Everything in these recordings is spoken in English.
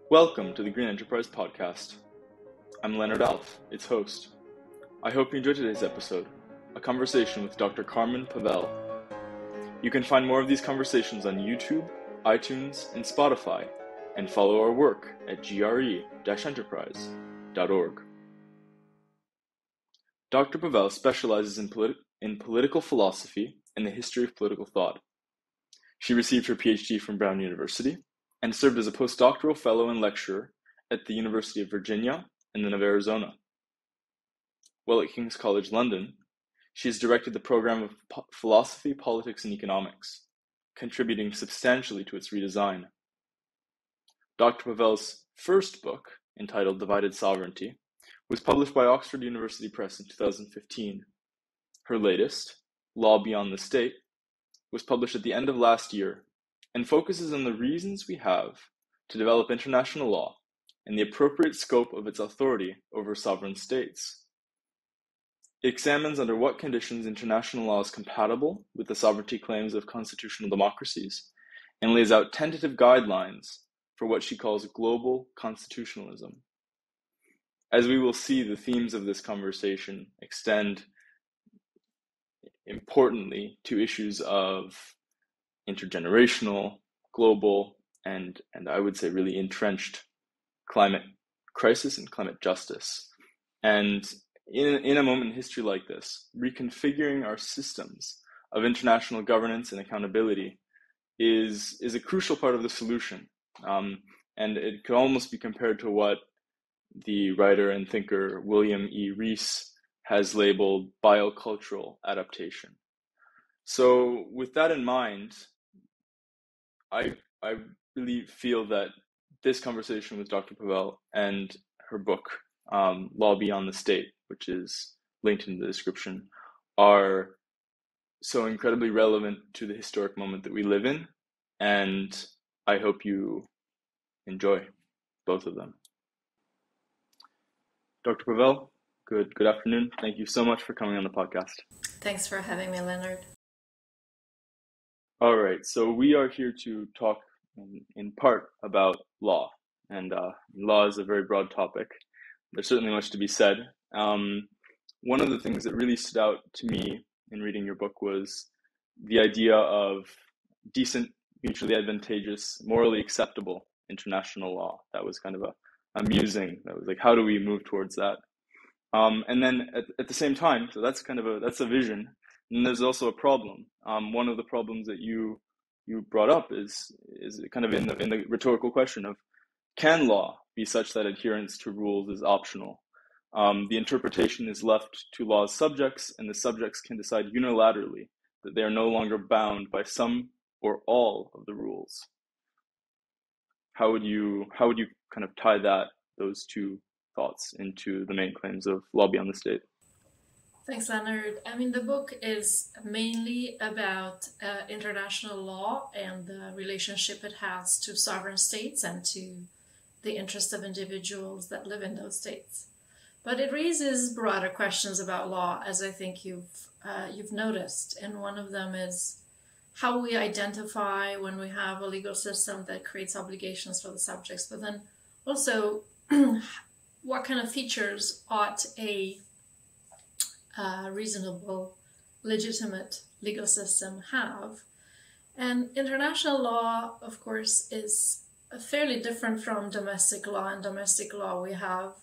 Welcome to the Green Enterprise Podcast. I'm Leonard Alf, its host. I hope you enjoyed today's episode, a conversation with Dr. Carmen Pavel. You can find more of these conversations on YouTube, iTunes, and Spotify, and follow our work at gre-enterprise.org. Dr. Pavel specializes in political philosophy and the history of political thought. She received her Ph.D. from Brown University and served as a postdoctoral fellow and lecturer at the University of Virginia and then of Arizona. While at King's College London, she has directed the program of philosophy, politics, and economics, contributing substantially to its redesign. Dr. Pavel's first book, entitled Divided Sovereignty, was published by Oxford University Press in 2015. Her latest, Law Beyond the State, was published at the end of last year and focuses on the reasons we have to develop international law and the appropriate scope of its authority over sovereign states. It examines under what conditions international law is compatible with the sovereignty claims of constitutional democracies and lays out tentative guidelines for what she calls global constitutionalism. As we will see, the themes of this conversation extend importantly to issues of intergenerational, global, and I would say really entrenched climate crisis and climate justice. And in a moment in history like this, reconfiguring our systems of international governance and accountability is a crucial part of the solution. And it could almost be compared to what the writer and thinker William E. Rees has labeled biocultural adaptation. So with that in mind, I really feel that this conversation with Dr. Pavel and her book, Law Beyond the State, which is linked in the description, are so incredibly relevant to the historic moment that we live in, and I hope you enjoy both of them. Dr. Pavel, good afternoon. Thank you so much for coming on the podcast. Thanks for having me, Leonard. All right, so we are here to talk in part about law, and law is a very broad topic. There's certainly much to be said. One of the things that really stood out to me in reading your book was the idea of decent, mutually advantageous, morally acceptable international law. That was kind of amusing. That was like, how do we move towards that? And then at the same time, so that's a vision. And there's also a problem. One of the problems that you brought up is kind of in the rhetorical question of, can law be such that adherence to rules is optional? The interpretation is left to law's subjects, and the subjects can decide unilaterally that they are no longer bound by some or all of the rules. How would you kind of tie those two thoughts into the main claims of Law Beyond the State? Thanks, Leonard. I mean, the book is mainly about international law and the relationship it has to sovereign states and to the interests of individuals that live in those states. But it raises broader questions about law, as I think you've noticed. And one of them is how we identify when we have a legal system that creates obligations for the subjects, but then also what kind of features ought a reasonable, legitimate legal system have. And international law, of course, is fairly different from domestic law. In domestic law, we have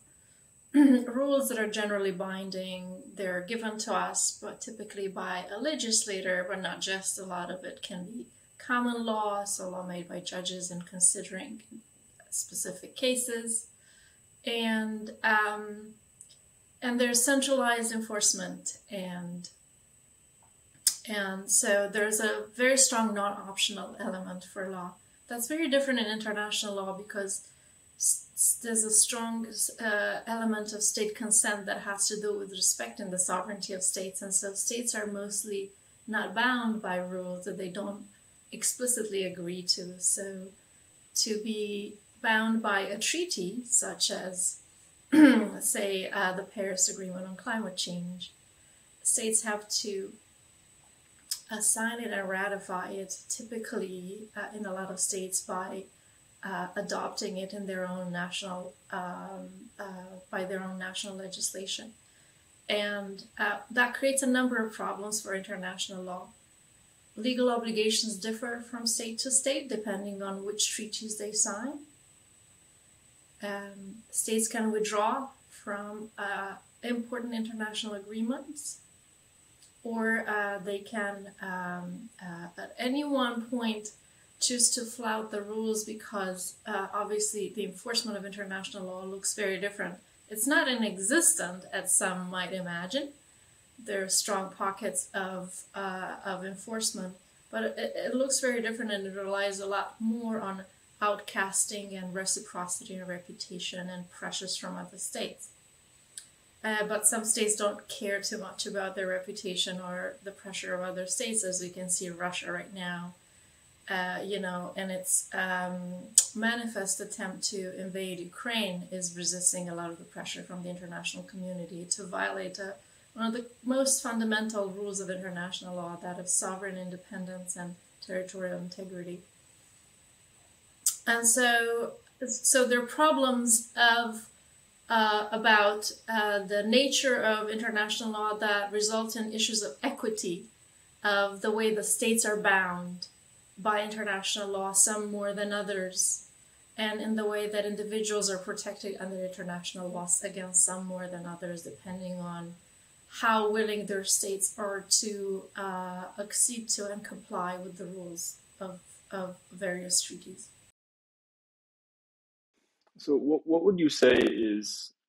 rules that are generally binding. They're given to us, but typically by a legislator, but not just. A lot of it can be common law, so law made by judges in considering specific cases. And there's centralized enforcement, and so there's a very strong non-optional element for law. That's very different in international law because there's a strong element of state consent that has to do with respecting the sovereignty of states, and so states are mostly not bound by rules that they don't explicitly agree to. So to be bound by a treaty, such as say the Paris Agreement on Climate Change, states have to sign it and ratify it, typically in a lot of states by adopting it in their own national by their own national legislation, and that creates a number of problems for international law. Legal obligations differ from state to state depending on which treaties they sign. States can withdraw from important international agreements, or they can at any one point choose to flout the rules because obviously the enforcement of international law looks very different. It's not inexistent, as some might imagine. There are strong pockets of enforcement, but it looks very different, and it relies a lot more on outcasting and reciprocity and reputation and pressures from other states. But some states don't care too much about their reputation or the pressure of other states, as we can see Russia right now, and its manifest attempt to invade Ukraine is resisting a lot of the pressure from the international community to violate one of the most fundamental rules of international law, that of sovereign independence and territorial integrity. And so there are problems about the nature of international law that result in issues of equity, of the way the states are bound by international law, some more than others, and in the way that individuals are protected under international laws against some more than others, depending on how willing their states are to accede to and comply with the rules of various treaties. So what would you say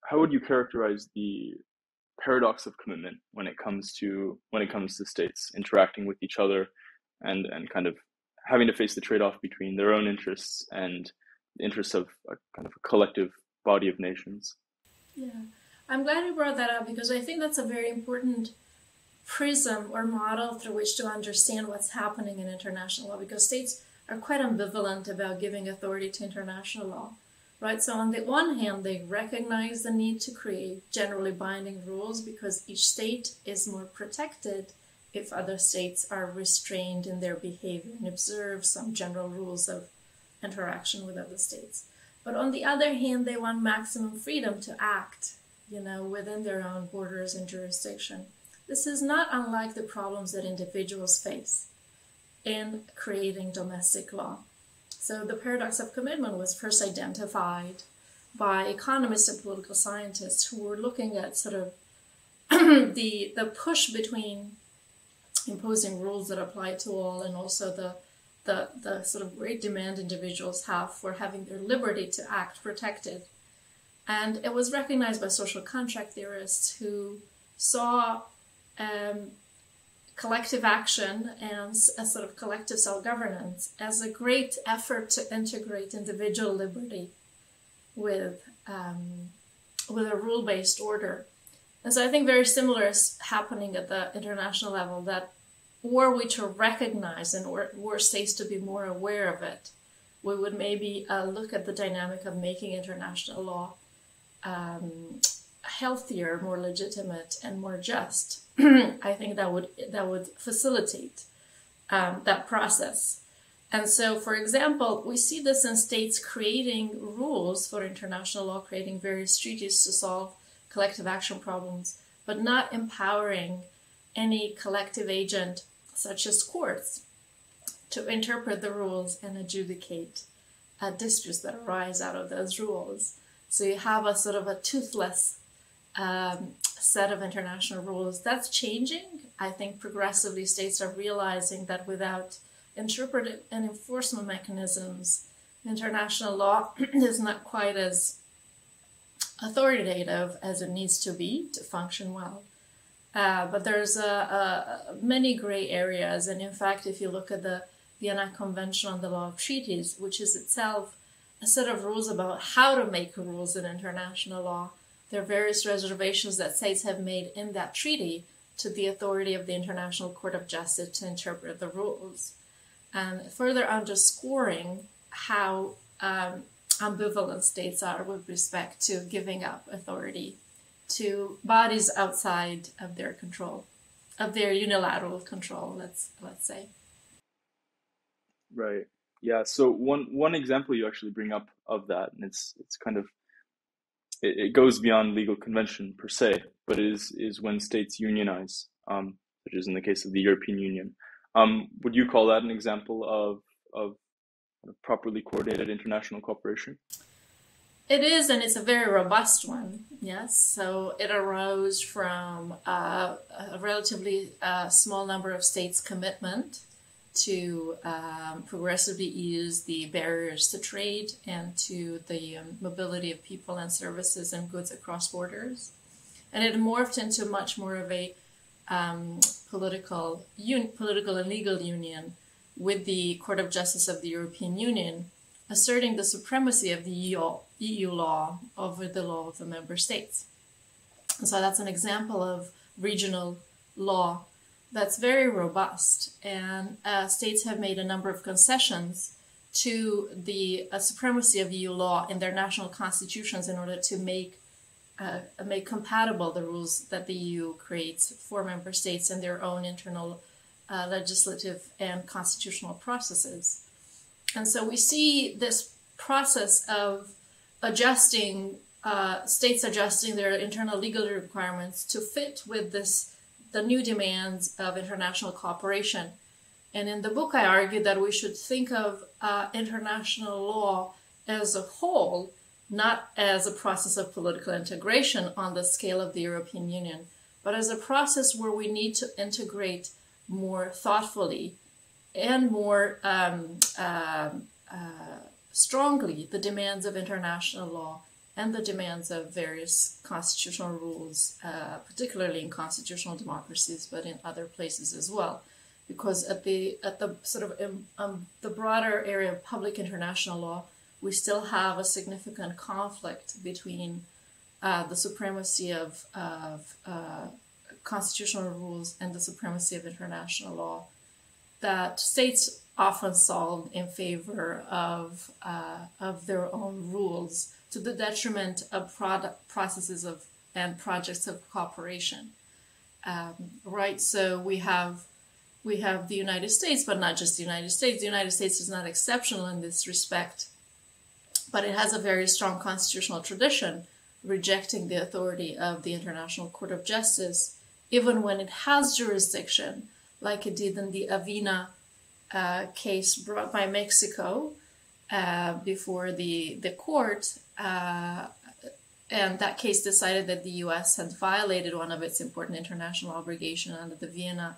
how would you characterize the paradox of commitment when it comes to states interacting with each other and kind of having to face the trade-off between their own interests and the interests of a kind of a collective body of nations? Yeah, I'm glad you brought that up, because I think that's a very important prism or model through which to understand what's happening in international law, because states are quite ambivalent about giving authority to international law. Right, so on the one hand, they recognize the need to create generally binding rules because each state is more protected if other states are restrained in their behavior and observe some general rules of interaction with other states. But on the other hand, they want maximum freedom to act, within their own borders and jurisdiction. This is not unlike the problems that individuals face in creating domestic law. So the paradox of commitment was first identified by economists and political scientists who were looking at sort of the push between imposing rules that apply to all and also the sort of great demand individuals have for having their liberty to act protected. And it was recognized by social contract theorists who saw collective action and a sort of collective self-governance as a great effort to integrate individual liberty with a rule-based order. And so I think very similar is happening at the international level, that were we to recognize and were states to be more aware of it, we would maybe look at the dynamic of making international law healthier, more legitimate, and more just. I think that would facilitate that process. And so, for example, we see this in states creating rules for international law, creating various treaties to solve collective action problems, but not empowering any collective agent, such as courts, to interpret the rules and adjudicate disputes that arise out of those rules. So you have a sort of a toothless set of international rules. That's changing. I think progressively states are realizing that without interpretive and enforcement mechanisms, international law is not quite as authoritative as it needs to be to function well. But there's many gray areas. And in fact, if you look at the Vienna Convention on the Law of Treaties, which is itself a set of rules about how to make rules in international law, there are various reservations that states have made in that treaty to the authority of the International Court of Justice to interpret the rules, and further underscoring how ambivalent states are with respect to giving up authority to bodies outside of their control, of their unilateral control, let's say. Right. Yeah. So one example you actually bring up of that, and it's kind of it goes beyond legal convention per se, but is when states unionize, which is in the case of the European Union. Would you call that an example of properly coordinated international cooperation? It is, and it's a very robust one. Yes, so it arose from a relatively small number of states' commitment to progressively ease the barriers to trade and to the mobility of people and services and goods across borders. And it morphed into much more of a political and legal union with the Court of Justice of the European Union asserting the supremacy of the EU law over the law of the member states. And so that's an example of regional law that's very robust, and states have made a number of concessions to the supremacy of EU law in their national constitutions in order to make compatible the rules that the EU creates for member states and their own internal legislative and constitutional processes. And so we see this process of adjusting, states adjusting their internal legal requirements to fit with the new demands of international cooperation. And in the book, I argued that we should think of international law as a whole, not as a process of political integration on the scale of the European Union, but as a process where we need to integrate more thoughtfully and more strongly the demands of international law and the demands of various constitutional rules, particularly in constitutional democracies, but in other places as well. Because at the sort of the broader area of public international law, we still have a significant conflict between the supremacy of constitutional rules and the supremacy of international law that states often solve in favor of their own rules to the detriment of processes and projects of cooperation. Right, so we have the United States, but not just the United States. The United States is not exceptional in this respect, but it has a very strong constitutional tradition rejecting the authority of the International Court of Justice, even when it has jurisdiction, like it did in the Avena case brought by Mexico before the court. And that case decided that the U.S. had violated one of its important international obligations under the Vienna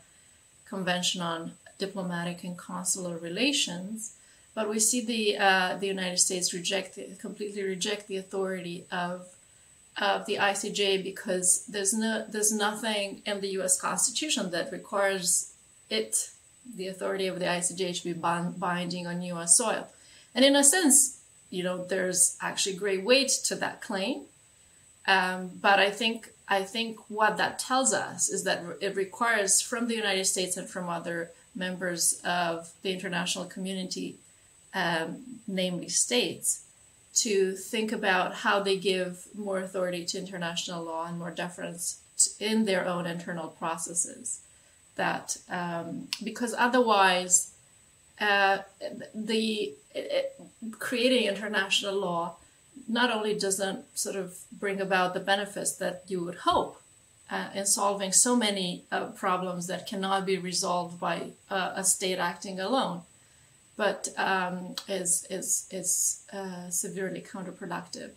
Convention on Diplomatic and Consular Relations. But we see the United States completely reject the authority of the ICJ because there's nothing in the U.S. Constitution that requires the authority of the ICJ to be binding on U.S. soil. And in a sense, there's actually great weight to that claim. But I think what that tells us is that it requires from the United States and from other members of the international community, namely states, to think about how they give more authority to international law and more deference in their own internal processes. That because otherwise, creating international law not only doesn't sort of bring about the benefits that you would hope in solving so many problems that cannot be resolved by a state acting alone, but is severely counterproductive.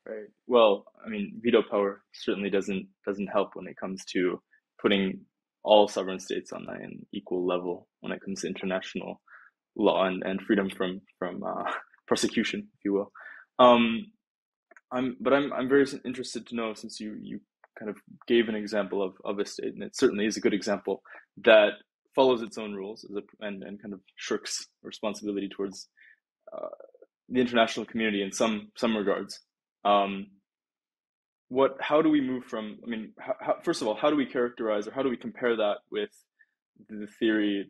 Right. Well, I mean, veto power certainly doesn't help when it comes to putting all sovereign states on an equal level when it comes to international law and freedom from prosecution, if you will. I'm very interested to know, since you kind of gave an example of a state, and it certainly is a good example that follows its own rules and kind of shirks responsibility towards the international community in some regards. How do we move from? I mean, first of all, how do we characterize or how do we compare that with the theory,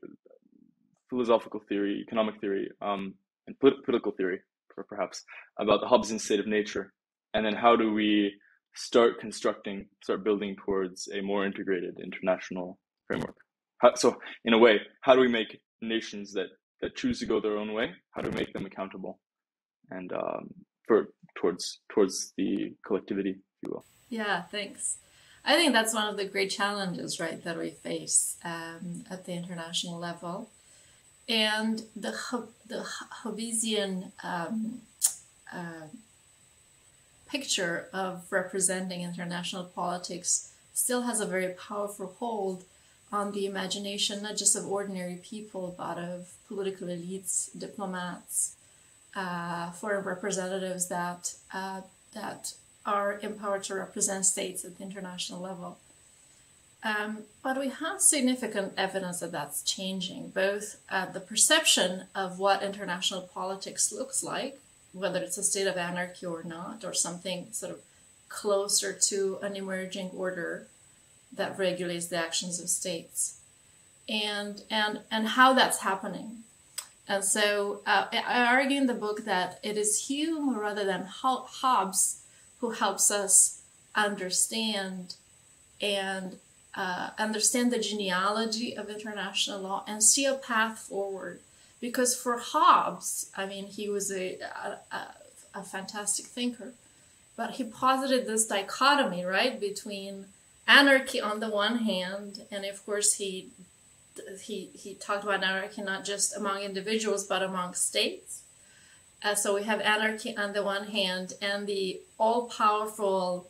philosophical theory, economic theory, and political theory, perhaps, about the Hobbesian state of nature? And then how do we start building towards a more integrated international framework? So in a way, how do we make nations that choose to go their own way, how to make them accountable and towards the collectivity, if you will. Yeah, thanks. I think that's one of the great challenges, right, that we face at the international level. And the Hobbesian picture of representing international politics still has a very powerful hold on the imagination, not just of ordinary people, but of political elites, diplomats, foreign representatives that are empowered to represent states at the international level. But we have significant evidence that that's changing, both the perception of what international politics looks like, whether it's a state of anarchy or not, or something sort of closer to an emerging order that regulates the actions of states, and how that's happening. And so I argue in the book that it is Hume rather than Hobbes who helps us understand the genealogy of international law and see a path forward. Because for Hobbes, I mean, he was a fantastic thinker, but he posited this dichotomy, right, between anarchy on the one hand, and of course he talked about anarchy not just among individuals but among states. So we have anarchy on the one hand and the all-powerful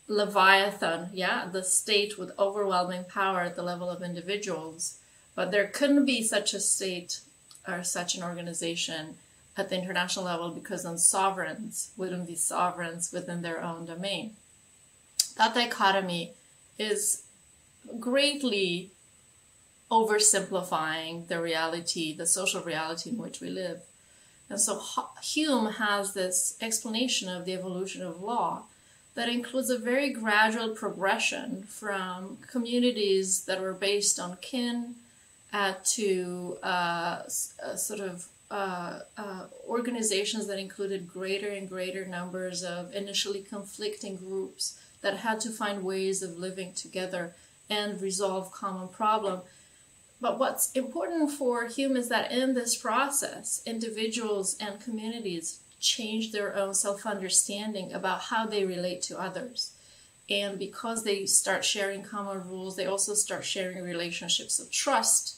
Leviathan, the state with overwhelming power at the level of individuals. But there couldn't be such a state or such an organization at the international level because then sovereigns wouldn't be sovereigns within their own domain. That dichotomy is greatly oversimplifying the reality, the social reality in which we live. And so Hume has this explanation of the evolution of law that includes a very gradual progression from communities that were based on kin to organizations that included greater and greater numbers of initially conflicting groups that had to find ways of living together and resolve common problems. But what's important for Hume is that in this process, individuals and communities change their own self-understanding about how they relate to others. And because they start sharing common rules, they also start sharing relationships of trust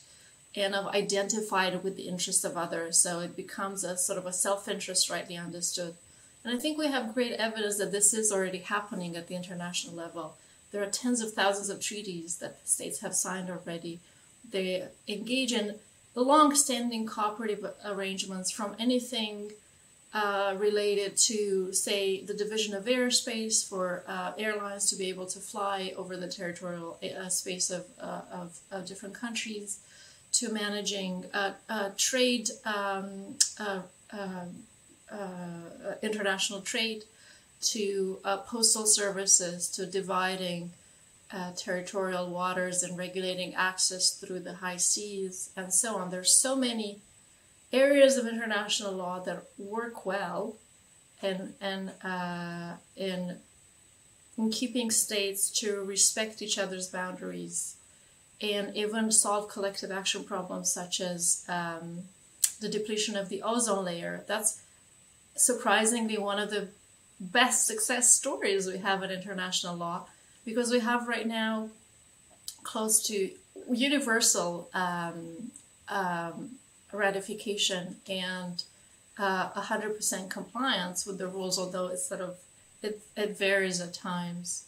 and of identified with the interests of others. So it becomes a sort of a self-interest rightly understood. And I think we have great evidence that this is already happening at the international level. There are tens of thousands of treaties that the states have signed already. They engage in the long-standing cooperative arrangements from anything related to, say, the division of airspace for airlines to be able to fly over the territorial space of different countries, to managing trade, international trade, to postal services, to dividing territorial waters and regulating access through the high seas, and so on. There's so many areas of international law that work well in keeping states to respect each other's boundaries and even solve collective action problems such as the depletion of the ozone layer. That's surprisingly one of the best success stories we have in international law, because we have right now close to universal ratification and 100% compliance with the rules, although it's it varies at times.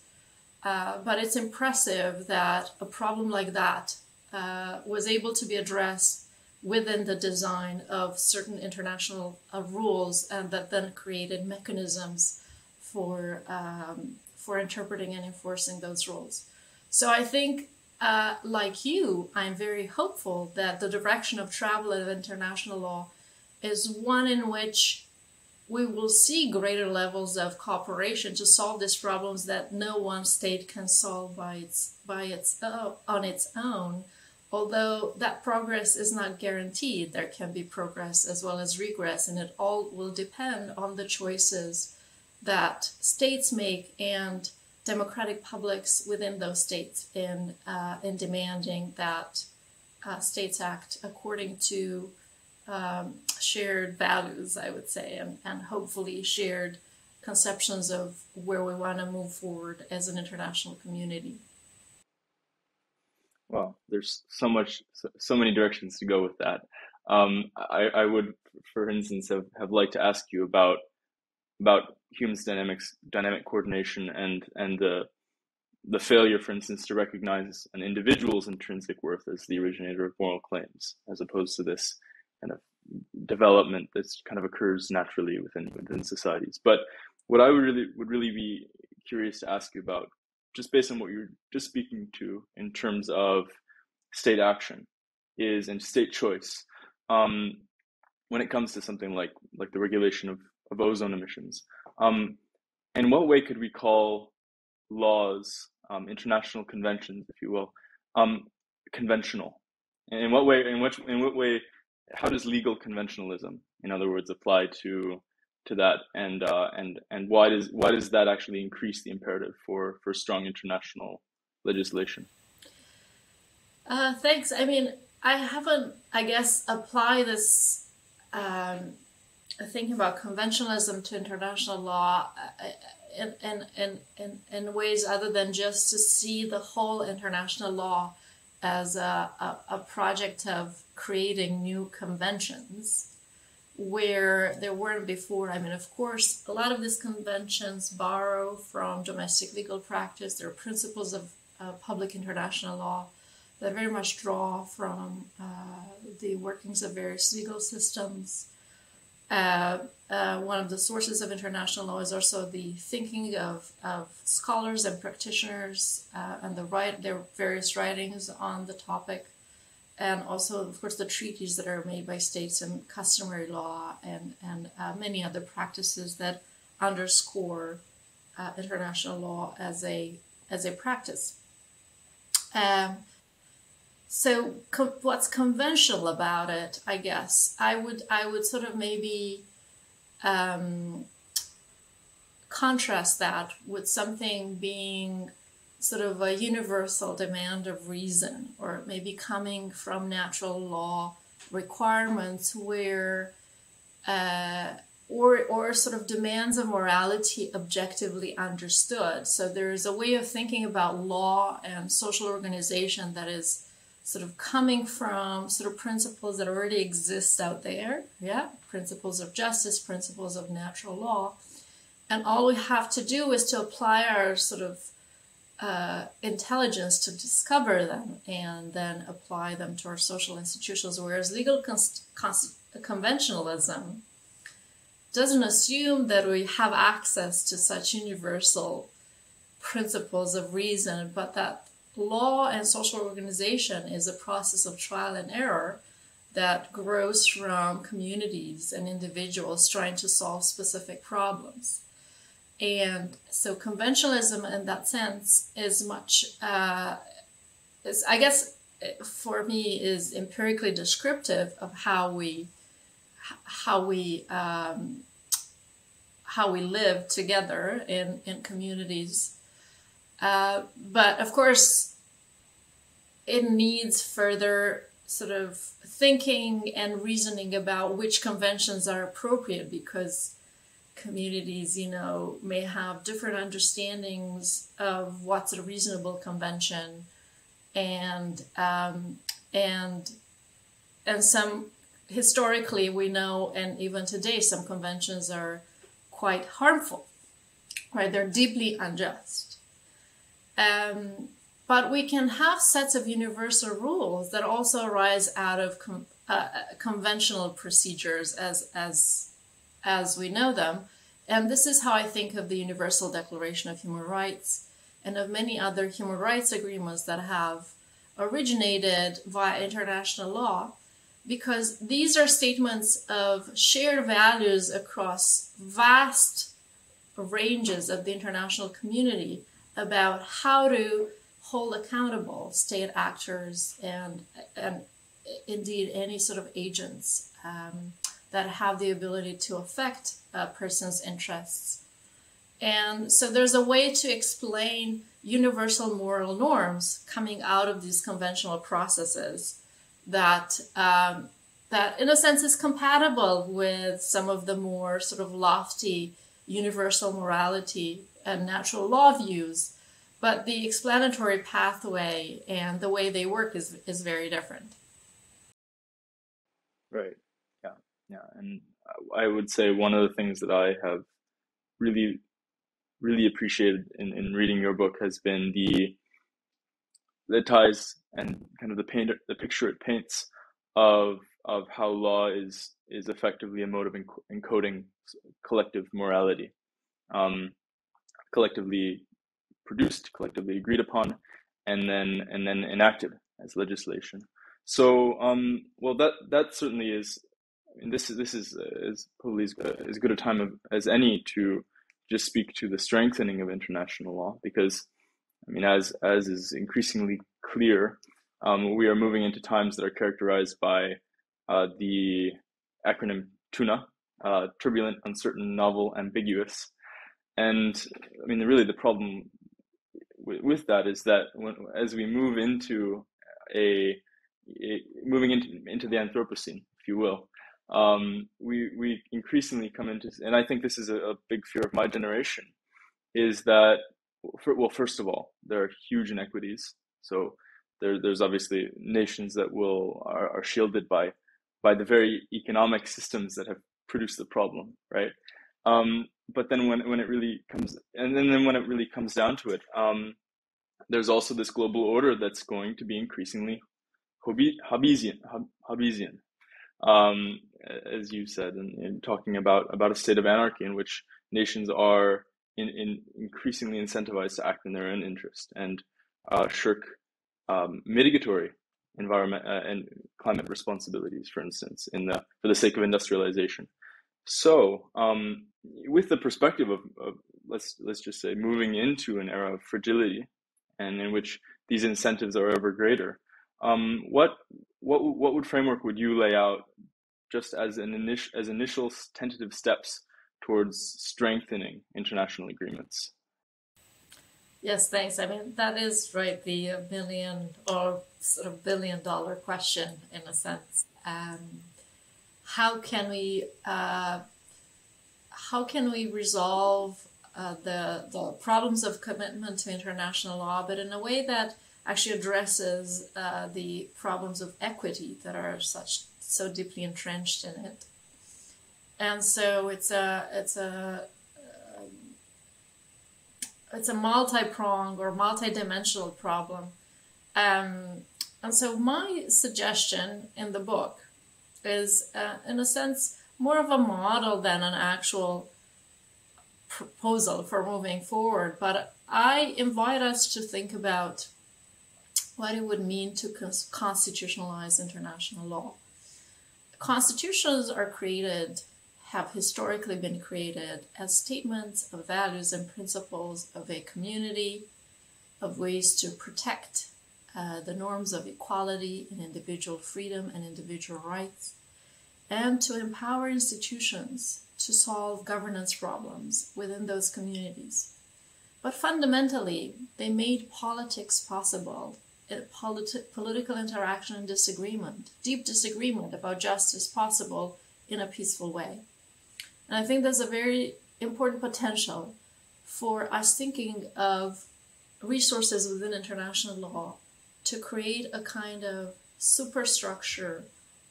But it's impressive that a problem like that was able to be addressed within the design of certain international rules, and that then created mechanisms for interpreting and enforcing those rules. So I think, like you, I'm very hopeful that the direction of travel of international law is one in which we will see greater levels of cooperation to solve these problems that no one state can solve on its own. Although that progress is not guaranteed, there can be progress as well as regress, and it all will depend on the choices that states make and democratic publics within those states in demanding that states act according to shared values, I would say, and hopefully shared conceptions of where we want to move forward as an international community. Well, there's so many directions to go with that. I would, for instance, have liked to ask you about humans dynamic coordination and the failure, for instance, to recognize an individual's intrinsic worth as the originator of moral claims, as opposed to this kind of development that kind of occurs naturally within societies. But what I would really be curious to ask you about, just based on what you're just speaking to in terms of state action, is and state choice. When it comes to something like the regulation of ozone emissions, in what way could we call laws, international conventions, if you will, conventional? And in what way? In what way? How does legal conventionalism, in other words, apply to that? And why does that actually increase the imperative for strong international legislation? Thanks. I mean, I haven't, I guess, applied this thinking about conventionalism to international law in ways other than just to see the whole international law as a project of creating new conventions where there weren't before. I mean, of course, a lot of these conventions borrow from domestic legal practice. There are principles of public international law that very much draw from the workings of various legal systems. One of the sources of international law is also the thinking of scholars and practitioners and their various writings on the topic, and also, of course, the treaties that are made by states and customary law and many other practices that underscore international law as a practice. So what's conventional about it, I guess, I would sort of maybe contrast that with something being sort of a universal demand of reason, or maybe coming from natural law requirements where or sort of demands of morality objectively understood. So there is a way of thinking about law and social organization that is sort of coming from sort of principles that already exist out there, principles of justice, principles of natural law, and all we have to do is to apply our sort of intelligence to discover them and then apply them to our social institutions, whereas legal conventionalism doesn't assume that we have access to such universal principles of reason, but that law and social organization is a process of trial and error that grows from communities and individuals trying to solve specific problems. And so conventionalism in that sense is much, I guess for me, is empirically descriptive of how we live together in communities. But of course, it needs further sort of thinking and reasoning about which conventions are appropriate, because communities, may have different understandings of what's a reasonable convention, and some historically we know, and even today, some conventions are quite harmful, right? They're deeply unjust. But we can have sets of universal rules that also arise out of conventional procedures as we know them. And this is how I think of the Universal Declaration of Human Rights and of many other human rights agreements that have originated via international law, because these are statements of shared values across vast ranges of the international community about how to hold accountable state actors and indeed any sort of agents that have the ability to affect a person's interests. And so there's a way to explain universal moral norms coming out of these conventional processes that that in a sense is compatible with some of the more sort of lofty universal morality and natural law views, but the explanatory pathway and the way they work is very different. Right. Yeah. And I would say one of the things that I have really, really appreciated in reading your book has been the ties and kind of the picture it paints of how law is effectively a mode of encoding collective morality, collectively produced, collectively agreed upon, and then enacted as legislation. So, well, that certainly is. I mean, this is probably as good a time as any to just speak to the strengthening of international law, because I mean, as is increasingly clear, we are moving into times that are characterized by the acronym TUNA, turbulent, uncertain, novel, ambiguous. And I mean, really, the problem with that is that as we move into moving into the Anthropocene, if you will, we increasingly come into, and I think this is a big fear of my generation, is that, well, first of all, there are huge inequities. So there's obviously nations that are shielded by the very economic systems that have produced the problem, right? But then when it really comes, and then when it really comes down to it, there's also this global order that's going to be increasingly Hobbesian, as you said, in talking about a state of anarchy in which nations are increasingly incentivized to act in their own interest and shirk mitigatory environment and climate responsibilities, for instance, for the sake of industrialization. So, with the perspective of let's just say moving into an era of fragility, and in which these incentives are ever greater, what would framework would you lay out just as initial tentative steps towards strengthening international agreements? Yes, thanks. I mean, that is right, the million or sort of $1 billion question in a sense. How can we resolve the problems of commitment to international law, but in a way that actually addresses the problems of equity that are so deeply entrenched in it? And so it's a multi-pronged or multi-dimensional problem. And so my suggestion in the book is, in a sense, more of a model than an actual proposal for moving forward. But I invite us to think about what it would mean to constitutionalize international law. Constitutions have historically been created as statements of values and principles of a community, of ways to protect the norms of equality and individual freedom and individual rights, and to empower institutions to solve governance problems within those communities. But fundamentally, they made politics possible, political interaction and disagreement, deep disagreement about justice possible in a peaceful way. And I think there's a very important potential for us thinking of resources within international law to create a kind of superstructure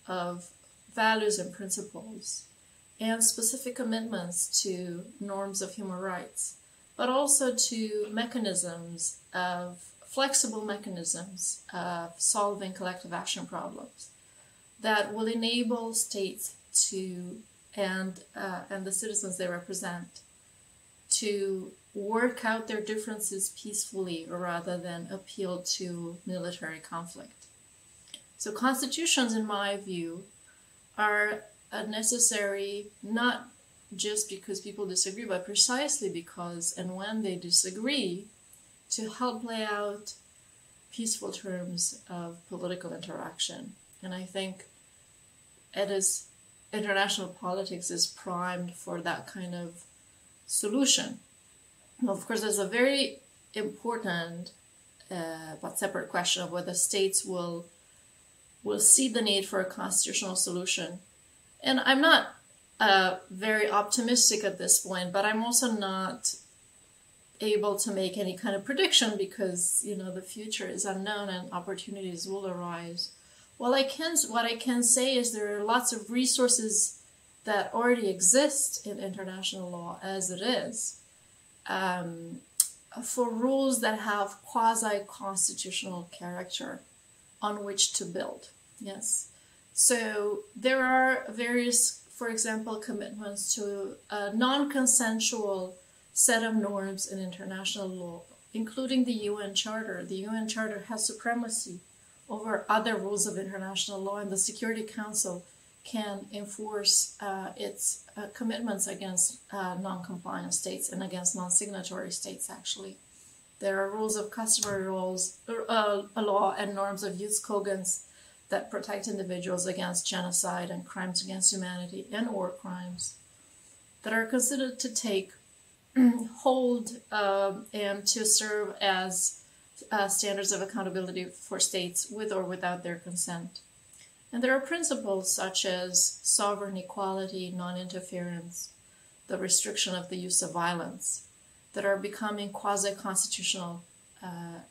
of values and principles and specific commitments to norms of human rights, but also to flexible mechanisms of solving collective action problems that will enable states and the citizens they represent to work out their differences peacefully rather than appeal to military conflict. So constitutions, in my view, are necessary not just because people disagree, but precisely because and when they disagree, to help lay out peaceful terms of political interaction. And I think international politics is primed for that kind of solution. Now, of course, there's a very important but separate question of whether states will will see the need for a constitutional solution. And I'm not very optimistic at this point, but I'm also not able to make any kind of prediction because, you know, the future is unknown and opportunities will arise. What I can say is there are lots of resources that already exist in international law as it is, for rules that have quasi-constitutional character on which to build. Yes. So there are various, for example, commitments to a non-consensual set of norms in international law, including the UN Charter. The UN Charter has supremacy over other rules of international law, and the Security Council can enforce its commitments against non-compliant states and against non-signatory states, actually. There are rules of customary law and norms of jus cogens that protect individuals against genocide and crimes against humanity and war crimes that are considered to take hold and to serve as standards of accountability for states with or without their consent. And there are principles such as sovereign equality, non-interference, the restriction of the use of violence, that are becoming quasi-constitutional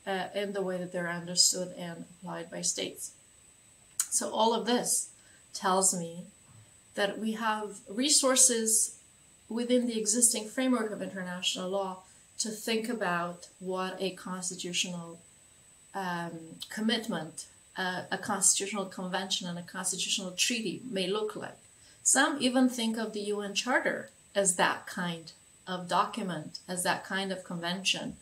in the way that they're understood and applied by states. So all of this tells me that we have resources within the existing framework of international law to think about what a constitutional commitment, a constitutional convention, and a constitutional treaty may look like. Some even think of the UN Charter as that kind of document, as that kind of convention.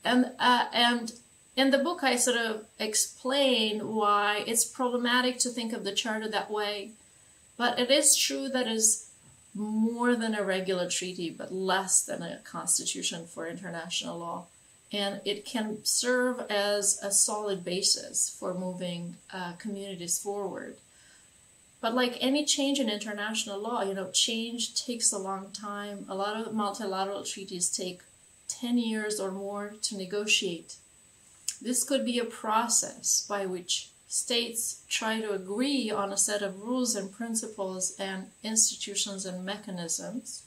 And in the book, I sort of explain why it's problematic to think of the Charter that way. But it is true that it is more than a regular treaty, but less than a constitution for international law. And it can serve as a solid basis for moving communities forward. But like any change in international law, you know, change takes a long time. A lot of multilateral treaties take 10 years or more to negotiate. This could be a process by which states try to agree on a set of rules and principles and institutions and mechanisms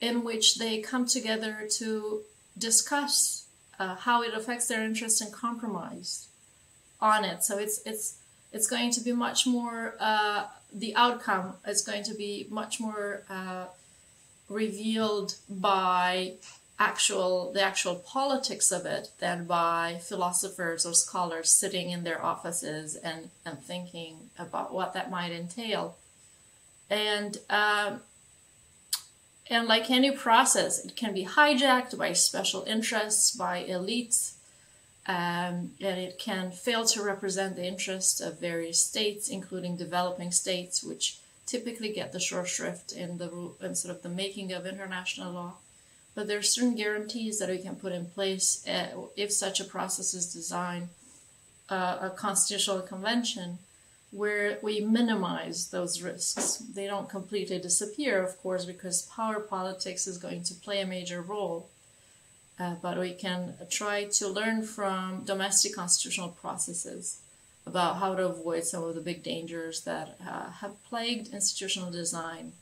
in which they come together to discuss how it affects their interests and compromise on it. So it's going to be much more, the outcome is going to be much more revealed by the actual politics of it than by philosophers or scholars sitting in their offices and thinking about what that might entail. And like any process, it can be hijacked by special interests, by elites, and it can fail to represent the interests of various states, including developing states, which typically get the short shrift in sort of the making of international law. But there are certain guarantees that we can put in place if such a process is designed, a constitutional convention, where we minimize those risks. They don't completely disappear, of course, because power politics is going to play a major role. But we can try to learn from domestic constitutional processes about how to avoid some of the big dangers that have plagued institutional design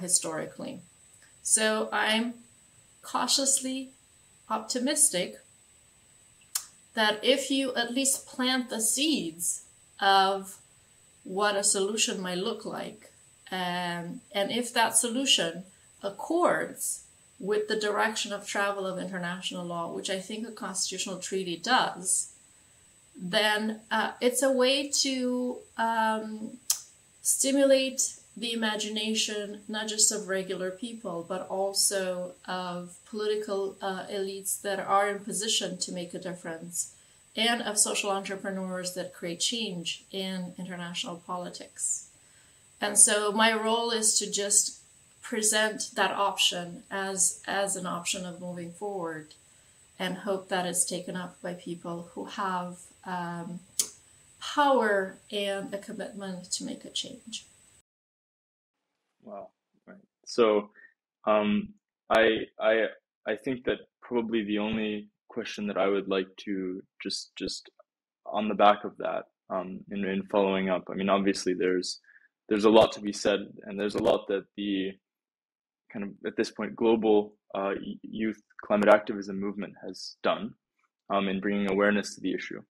historically. So I'm cautiously optimistic that if you at least plant the seeds of what a solution might look like, and if that solution accords with the direction of travel of international law, which I think a constitutional treaty does, then it's a way to stimulate the imagination, not just of regular people, but also of political elites that are in position to make a difference, and of social entrepreneurs that create change in international politics. And so my role is to just present that option as an option of moving forward, and hope that it's taken up by people who have power and a commitment to make a change. Wow. Right. So, I think that probably the only question that I would like to just on the back of that, in following up, I mean, obviously there's a lot to be said, and there's a lot that the kind of, at this point, global youth climate activism movement has done in bringing awareness to the issue.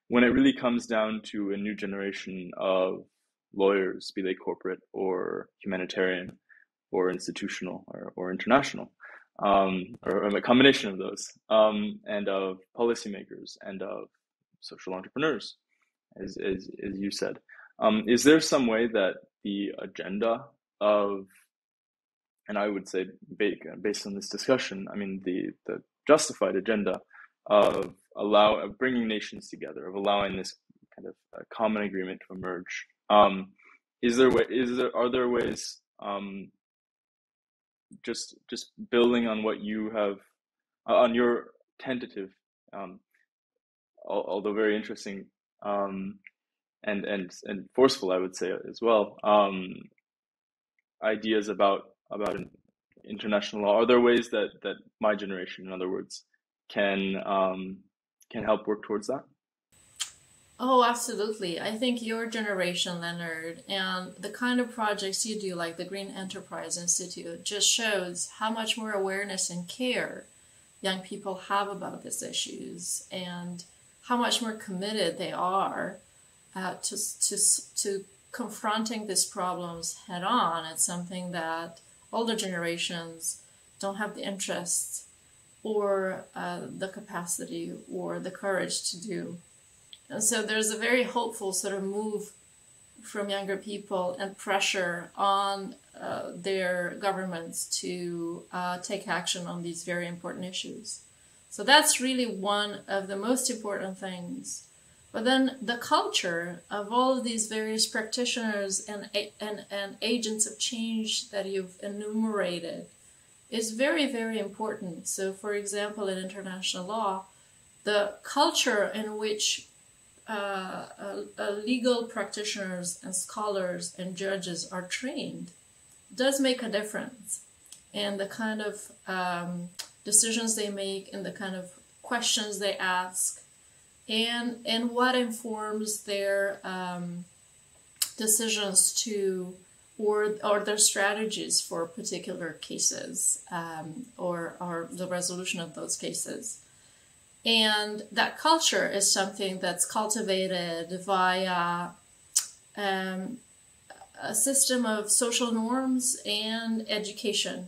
When it really comes down to a new generation of lawyers, be they corporate or humanitarian or institutional or international, or a combination of those, and of policymakers and of social entrepreneurs, as you said, is there some way that the agenda of, and I would say based on this discussion, I mean the justified agenda of bringing nations together, of allowing this kind of common agreement to emerge, are there ways, just building on what you have, on your tentative, although very interesting, and forceful, I would say as well, ideas about international law? Are there ways that my generation, in other words, can help work towards that? Oh, absolutely. I think your generation, Leonard, and the kind of projects you do, like the Green Enterprise Institute, just shows how much more awareness and care young people have about these issues, and how much more committed they are to confronting these problems head on. It's something that older generations don't have the interest or the capacity or the courage to do. And so there's a very hopeful sort of move from younger people and pressure on their governments to take action on these very important issues. So that's really one of the most important things. But then the culture of all of these various practitioners and agents of change that you've enumerated is very, very important. So, for example, in international law, the culture in which legal practitioners and scholars and judges are trained does make a difference in the kind of decisions they make, and the kind of questions they ask, and what informs their decisions to, or their strategies for particular cases, or the resolution of those cases. And that culture is something that's cultivated via a system of social norms and education,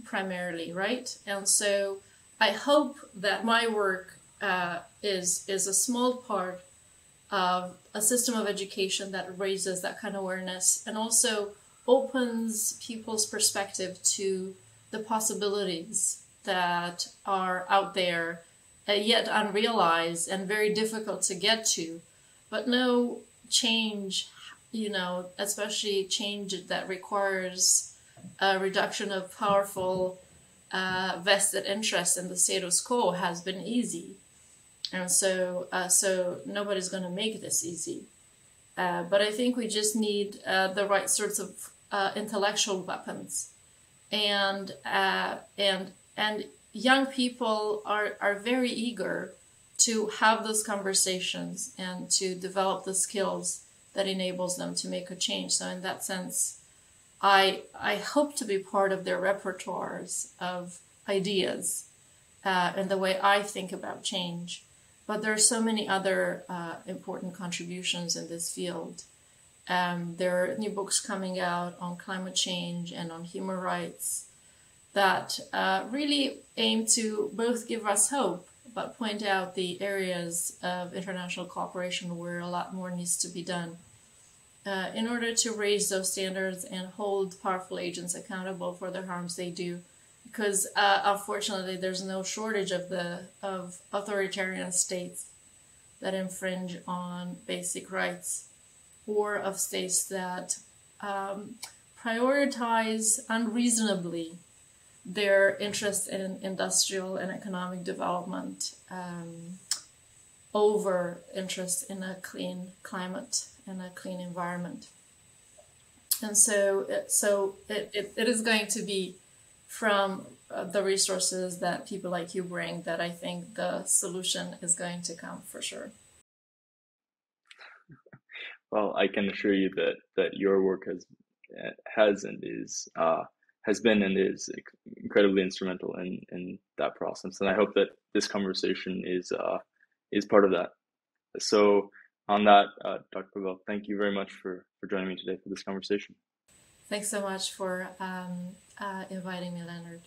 primarily, right? And so I hope that my work is a small part of a system of education that raises that kind of awareness, and also opens people's perspective to the possibilities that are out there, yet unrealized and very difficult to get to. But no change, especially change that requires a reduction of powerful vested interest in the status quo, has been easy. And so nobody's going to make this easy. But I think we just need the right sorts of intellectual weapons, and young people are very eager to have those conversations and to develop the skills that enables them to make a change. So in that sense, I hope to be part of their repertoires of ideas and the way I think about change. But there are so many other important contributions in this field. There are new books coming out on climate change and on human rights that really aim to both give us hope, but point out the areas of international cooperation where a lot more needs to be done in order to raise those standards and hold powerful agents accountable for the harms they do. Because unfortunately, there's no shortage of authoritarian states that infringe on basic rights, or of states that prioritize unreasonably their interest in industrial and economic development over interest in a clean climate and a clean environment. And so it is going to be from the resources that people like you bring that I think the solution is going to come, for sure. Well, I can assure you that your work has been and is incredibly instrumental in that process, and I hope that this conversation is part of that. So, on that, Dr. Pavel, thank you very much for joining me today for this conversation. Thanks so much for inviting me, Leonard.